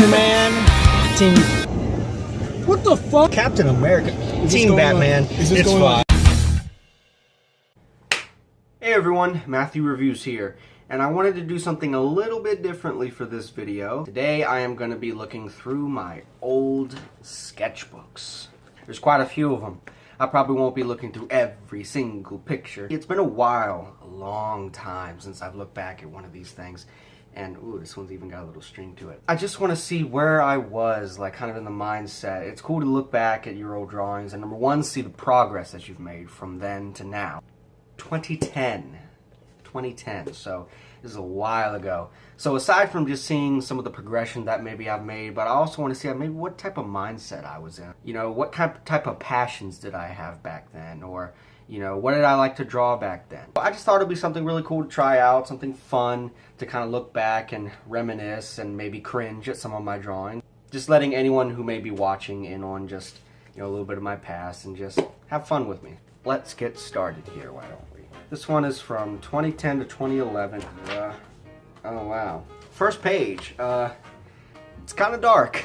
Superman. Team. What the fuck? Captain America. Team Batman. It's fine. Hey everyone, Matthew Reviews here, and I wanted to do something a little bit differently for this video. Today I am going to be looking through my old sketchbooks. There's quite a few of them. I probably won't be looking through every single picture. It's been a while, a long time since I've looked back at one of these things. And, ooh, this one's even got a little string to it. I just want to see where I was, like, kind of in the mindset. It's cool to look back at your old drawings and, number one, see the progress that you've made from then to now. 2010, so this is a while ago. So aside from just seeing some of the progression that maybe I've made, but I also want to see maybe what type of mindset I was in. You know, what type of passions did I have back then? Or, you know, what did I like to draw back then? I just thought it'd be something really cool to try out, something fun to kind of look back and reminisce and maybe cringe at some of my drawings. Just letting anyone who may be watching in on just, you know, a little bit of my past and just have fun with me. Let's get started here, why don't we? This one is from 2010 to 2011. Oh wow. First page. It's kind of dark.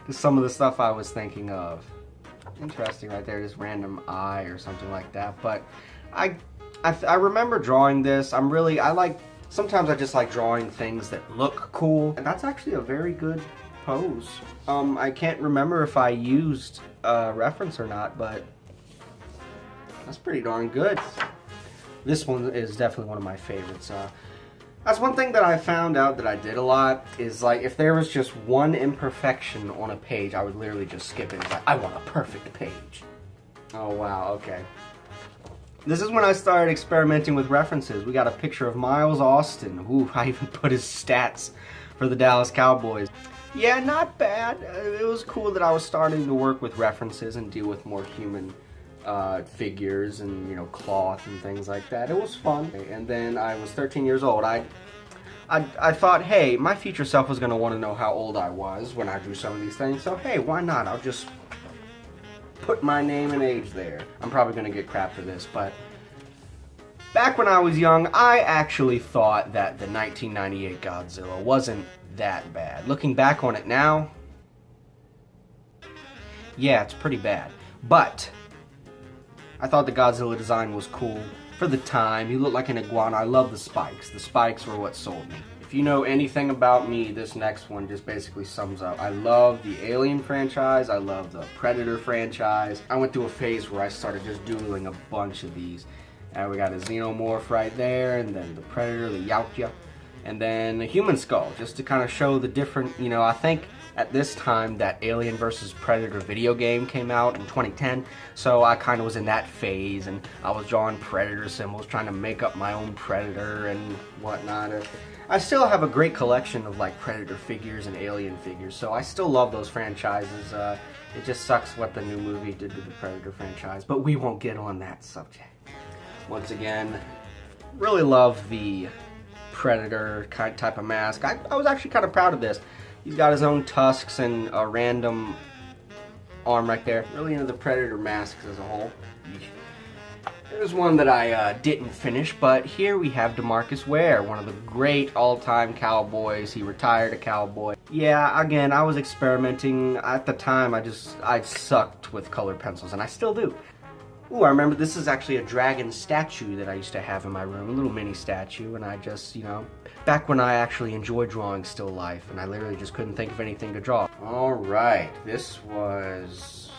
Just some of the stuff I was thinking of. Interesting right there, just random eye or something like that. But I remember drawing this. Sometimes I just like drawing things that look cool. And that's actually a very good pose. I can't remember if I used a reference or not, but that's pretty darn good. This one is definitely one of my favorites. That's one thing that I found out that I did a lot, is like if there was just one imperfection on a page, I would literally just skip it. It's like, I want a perfect page. Oh wow, okay. This is when I started experimenting with references. We got a picture of Miles Austin. Ooh, I even put his stats for the Dallas Cowboys. Yeah, not bad. It was cool that I was starting to work with references and deal with more human figures and, you know, cloth and things like that. It was fun. And then I was 13 years old. I thought, hey, my future self was going to want to know how old I was when I drew some of these things. So, hey, why not? I'll just put my name and age there. I'm probably going to get crap for this, but back when I was young, I actually thought that the 1998 Godzilla wasn't that bad. Looking back on it now, yeah, it's pretty bad. But I thought the Godzilla design was cool for the time. He looked like an iguana. I love the spikes. The spikes were what sold me. If you know anything about me, this next one just basically sums up. I love the Alien franchise. I love the Predator franchise. I went through a phase where I started just doodling a bunch of these. And we got a Xenomorph right there, and then the Predator, the Yautja, and then a human skull, just to kind of show the different, you know, I think at this time that Alien vs. Predator video game came out in 2010, so I kind of was in that phase, and I was drawing Predator symbols, trying to make up my own Predator and whatnot. I still have a great collection of like Predator figures and Alien figures, so I still love those franchises. It just sucks what the new movie did to the Predator franchise, but we won't get on that subject. Once again, really love the Predator type of mask. I was actually kind of proud of this. He's got his own tusks and a random arm right there. Really into the Predator masks as a whole. There's one that I didn't finish, but here we have DeMarcus Ware, one of the great all-time Cowboys. He retired a Cowboy. Yeah, again, I was experimenting. At the time, I sucked with colored pencils, and I still do. Ooh, I remember this is actually a dragon statue that I used to have in my room, a little mini statue, and I just, you know, back when I actually enjoyed drawing still life, and I literally just couldn't think of anything to draw. Alright, this was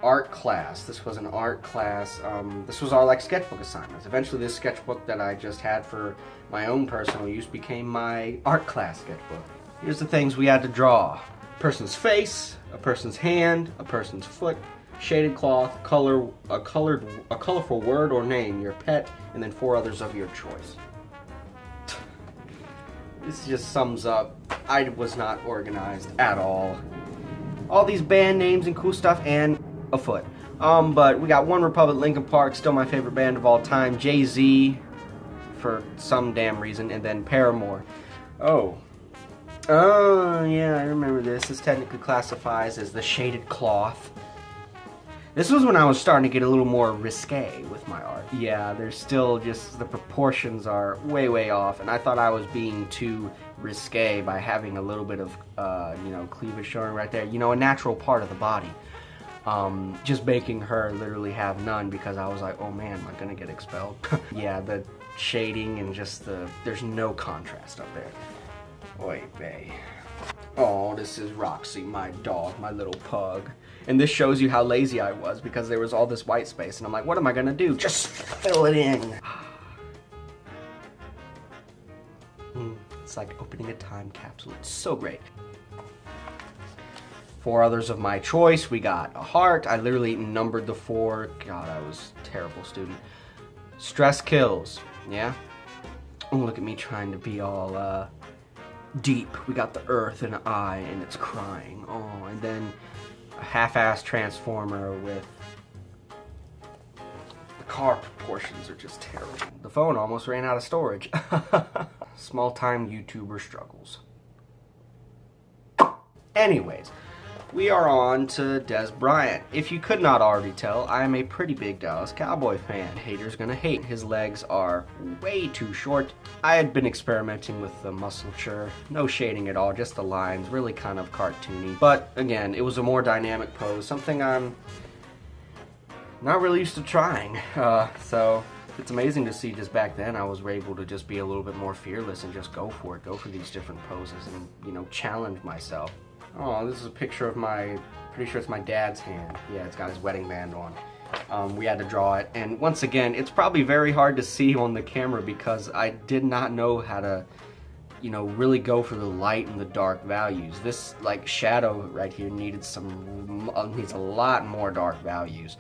art class. This was an art class. This was our, like, sketchbook assignments. Eventually, this sketchbook that I just had for my own personal use became my art class sketchbook. Here's the things we had to draw. A person's face, a person's hand, a person's foot, shaded cloth, a colorful word or name, your pet, and then 4 others of your choice. This just sums up, I was not organized at all. All these band names and cool stuff, and a foot. But we got One Republic, Linkin Park, still my favorite band of all time, Jay-Z, for some damn reason, and then Paramore. Oh, yeah, I remember this. This technically classifies as the shaded cloth. This was when I was starting to get a little more risque with my art. Yeah, there's still just, the proportions are way, way off, and I thought I was being too risque by having a little bit of, you know, cleavage showing right there. You know, a natural part of the body. Just making her literally have none because I was like, oh man, am I gonna get expelled? Yeah, the shading and just there's no contrast up there. Oy vey. Oh, this is Roxy, my dog, my little pug. And this shows you how lazy I was because there was all this white space and I'm like, what am I gonna do? Just fill it in. It's like opening a time capsule. It's so great. 4 others of my choice. We got a heart. I literally numbered the 4. God, I was a terrible student. Stress kills. Yeah? Oh, look at me trying to be all deep. We got the earth and an eye and it's crying. Oh, and then a half-assed transformer with the car proportions are just terrible. The phone almost ran out of storage. Small-time YouTuber struggles. Anyways, we are on to Des Bryant. If you could not already tell, I am a pretty big Dallas Cowboy fan. Haters gonna hate. His legs are way too short. I had been experimenting with the musculature, no shading at all, just the lines, really kind of cartoony. But again, it was a more dynamic pose, something I'm not really used to trying. So it's amazing to see just back then I was able to just be a little bit more fearless and just go for it, go for these different poses and, you know, challenge myself. Oh, this is a picture of pretty sure it's my dad's hand. Yeah, it's got his wedding band on. We had to draw it, and once again, it's probably very hard to see on the camera because I did not know how to, you know, really go for the light and the dark values. This, like, shadow right here needs a lot more dark values,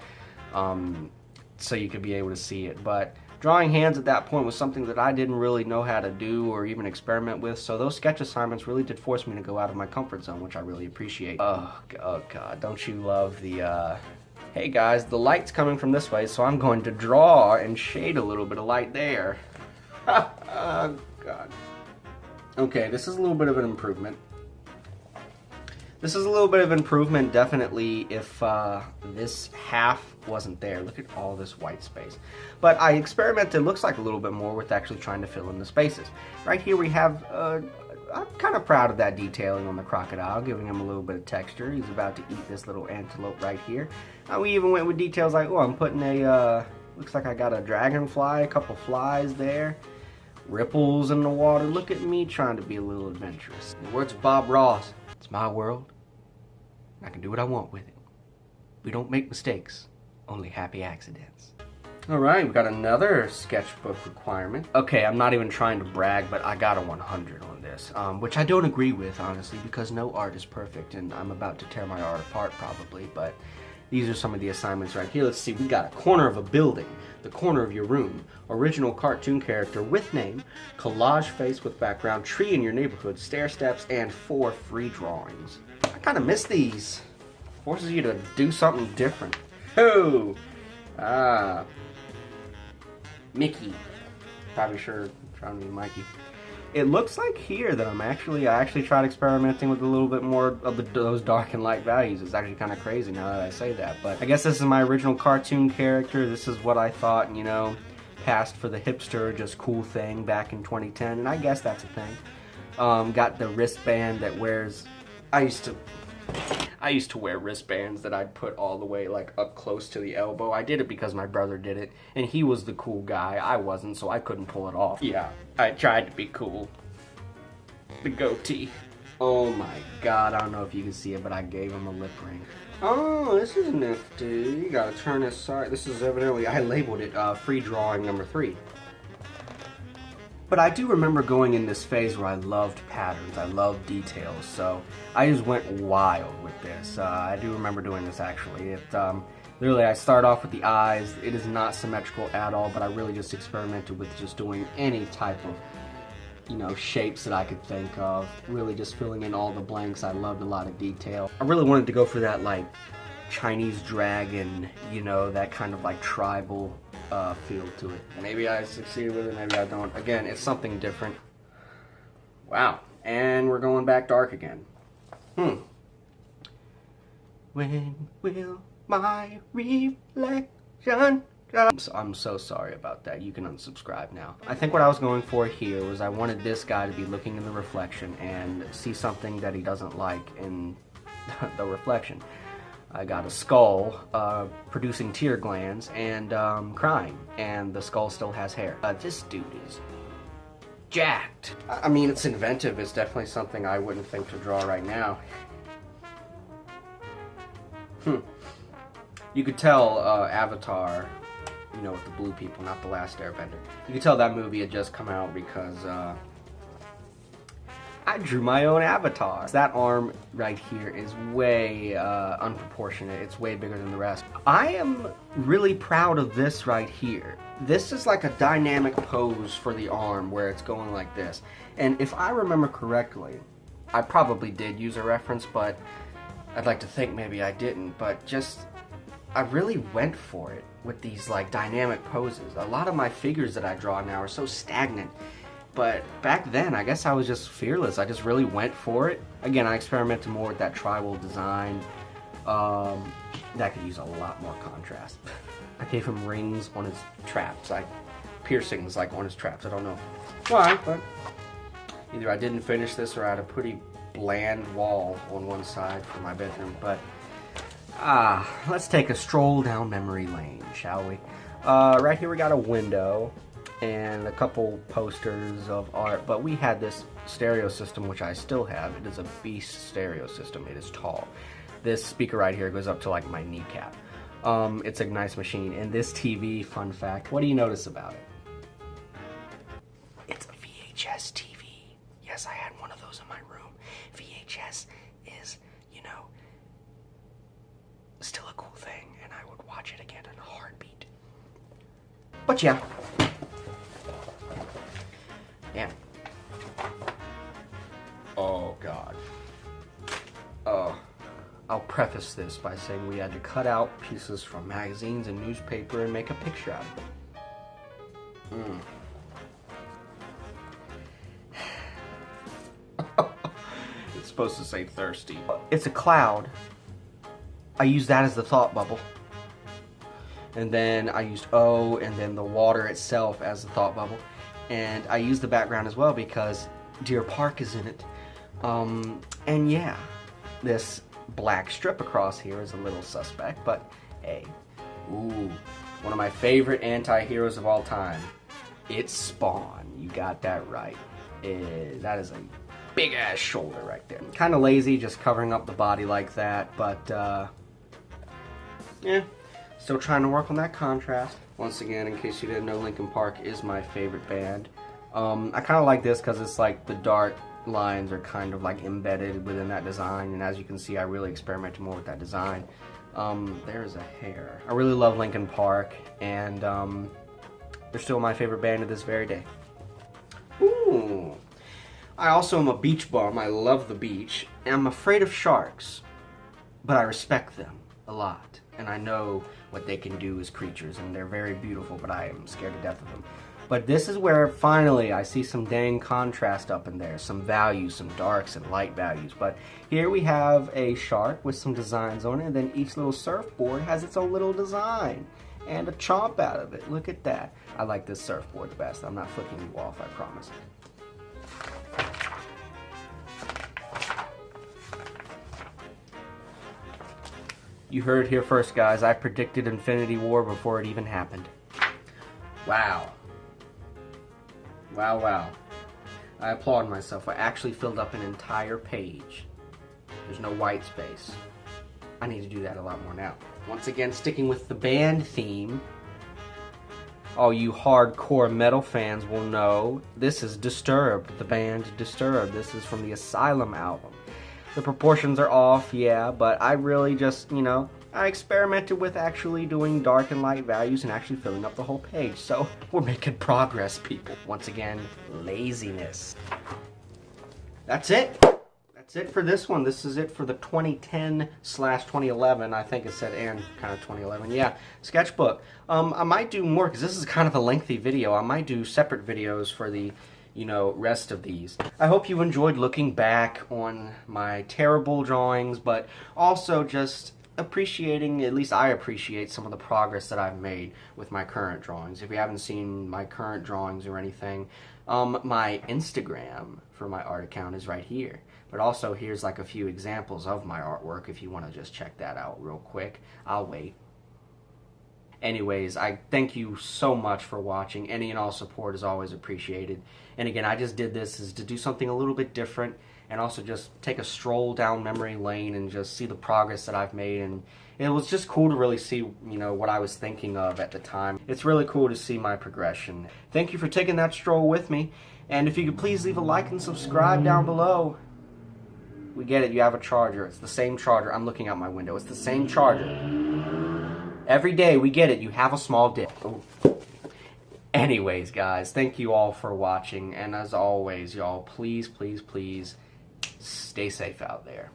so you could be able to see it, but drawing hands at that point was something that I didn't really know how to do or even experiment with, so those sketch assignments really did force me to go out of my comfort zone, which I really appreciate. Oh God, don't you love the, hey guys, the light's coming from this way, so I'm going to draw and shade a little bit of light there. Oh God. Okay, this is a little bit of an improvement. This is a little bit of improvement, definitely, if this half wasn't there. Look at all this white space. But I experimented, looks like a little bit more with actually trying to fill in the spaces. Right here we have, I'm kind of proud of that detailing on the crocodile, giving him a little bit of texture. He's about to eat this little antelope right here. We even went with details like, oh, I'm putting a, looks like I got a dragonfly, a couple flies there. Ripples in the water. Look at me trying to be a little adventurous. In the words of Bob Ross, it's my world. I can do what I want with it. We don't make mistakes, only happy accidents. Alright, we got another sketchbook requirement. Okay, I'm not even trying to brag, but I got a 100 on this, which I don't agree with, honestly, because no art is perfect, and I'm about to tear my art apart, probably, but these are some of the assignments right here. Let's see, we got a corner of a building, the corner of your room, original cartoon character with name, collage face with background, tree in your neighborhood, stair steps, and 4 free drawings. I kind of miss these. Forces you to do something different. Oh! Mickey. Probably sure trying to be Mikey. It looks like here that I actually tried experimenting with a little bit more of those dark and light values. It's actually kind of crazy now that I say that. But I guess this is my original cartoon character. This is what I thought, you know, passed for the hipster, just cool thing back in 2010. And I guess that's a thing. Got the wristband that wears... I used to wear wristbands that I'd put all the way like up close to the elbow. I did it because my brother did it, and he was the cool guy. I wasn't, so I couldn't pull it off. Yeah, I tried to be cool. The goatee. Oh my God, I don't know if you can see it, but I gave him a lip ring. Oh, this is nifty. You gotta turn this side. This is evidently, I labeled it free drawing number 3. But I do remember going in this phase where I loved patterns, I loved details, so I just went wild with this. I do remember doing this actually. Literally, I start off with the eyes. It is not symmetrical at all, but I really just experimented with just doing any type of, you know, shapes that I could think of. Really just filling in all the blanks. I loved a lot of detail. I really wanted to go for that like Chinese dragon, you know, that kind of like tribal feel to it. Maybe I succeeded with it, maybe I don't. Again, it's something different. Wow. And we're going back dark again. When will my reflection. I'm so sorry about that. You can unsubscribe now. I think what I was going for here was I wanted this guy to be looking in the reflection and see something that he doesn't like in the reflection. I got a skull producing tear glands and crying, and the skull still has hair. This dude is jacked. I mean, it's inventive. It's definitely something I wouldn't think to draw right now. You could tell Avatar, you know, with the blue people, not The Last Airbender. You could tell that movie had just come out because I drew my own avatar. That arm right here is way unproportionate. It's way bigger than the rest. I am really proud of this right here. This is like a dynamic pose for the arm where it's going like this. And if I remember correctly, I probably did use a reference, but I'd like to think maybe I didn't. But just, I really went for it with these like dynamic poses. A lot of my figures that I draw now are so stagnant. But back then, I guess I was just fearless. I just really went for it. Again, I experimented more with that tribal design. That could use a lot more contrast. I gave him rings on his traps. Piercings like on his traps. I don't know why, but either I didn't finish this or I had a pretty bland wall on one side for my bedroom. But let's take a stroll down memory lane, shall we? Right here we got a window and a couple posters of art, but we had this stereo system, which I still have. It is a beast stereo system. It is tall. This speaker right here goes up to like my kneecap. It's a nice machine. And this TV, fun fact, what do you notice about it? It's a VHS TV. Yes, I had one of those in my room. VHS is, you know, still a cool thing, and I would watch it again in a heartbeat. But yeah. Yeah. Oh, God. I'll preface this by saying we had to cut out pieces from magazines and newspaper and make a picture out of it. It's supposed to say thirsty. It's a cloud. I use that as the thought bubble. And then I used O and then the water itself as the thought bubble. And I use the background as well because Deer Park is in it. And yeah, this black strip across here is a little suspect, but hey, ooh, one of my favorite anti-heroes of all time. It's Spawn. You got that right. That is a big ass shoulder right there. Kind of lazy just covering up the body like that, but yeah, still trying to work on that contrast. Once again, in case you didn't know, Linkin Park is my favorite band. I kind of like this because it's like the dark lines are kind of like embedded within that design, and as you can see, I really experimented more with that design. There's a hair. I really love Linkin Park, and they're still my favorite band to this very day. Ooh. I also am a beach bum. I love the beach, and I'm afraid of sharks, but I respect them a lot, and I know what they can do as creatures, and they're very beautiful, but I am scared to death of them. But this is where finally I see some dang contrast up in there, some values, some darks and light values. But here we have a shark with some designs on it, and then each little surfboard has its own little design and a chomp out of it. Look at that. I like this surfboard the best. I'm not flicking you off, I promise. You heard it here first, guys. I predicted Infinity War before it even happened. Wow. Wow, wow. I applaud myself. I actually filled up an entire page. There's no white space. I need to do that a lot more now. Once again, sticking with the band theme, all you hardcore metal fans will know this is Disturbed, the band Disturbed. This is from the Asylum album. The proportions are off, yeah, but I really just, you know, I experimented with actually doing dark and light values and actually filling up the whole page. So we're making progress, people. Once again, laziness. That's it. That's it for this one. This is it for the 2010/2011. I think it said and kind of 2011. Yeah, sketchbook. I might do more because this is kind of a lengthy video. I might do separate videos for the, you know, rest of these. I hope you enjoyed looking back on my terrible drawings, but also just appreciating, at least I appreciate some of the progress that I've made with my current drawings. If you haven't seen my current drawings or anything, my Instagram for my art account is right here. But also here's like a few examples of my artwork if you want to just check that out real quick. I'll wait. Anyways, I thank you so much for watching. Any and all support is always appreciated. And again, I just did this is to do something a little bit different and also just take a stroll down memory lane and just see the progress that I've made. And it was just cool to really see, you know, what I was thinking of at the time. It's really cool to see my progression. Thank you for taking that stroll with me. And if you could please leave a like and subscribe down below. We get it, you have a charger. It's the same charger. I'm looking out my window. It's the same charger. Every day, we get it, you have a small dick. Ooh. Anyways, guys, thank you all for watching. And as always, y'all, please, please, please, stay safe out there.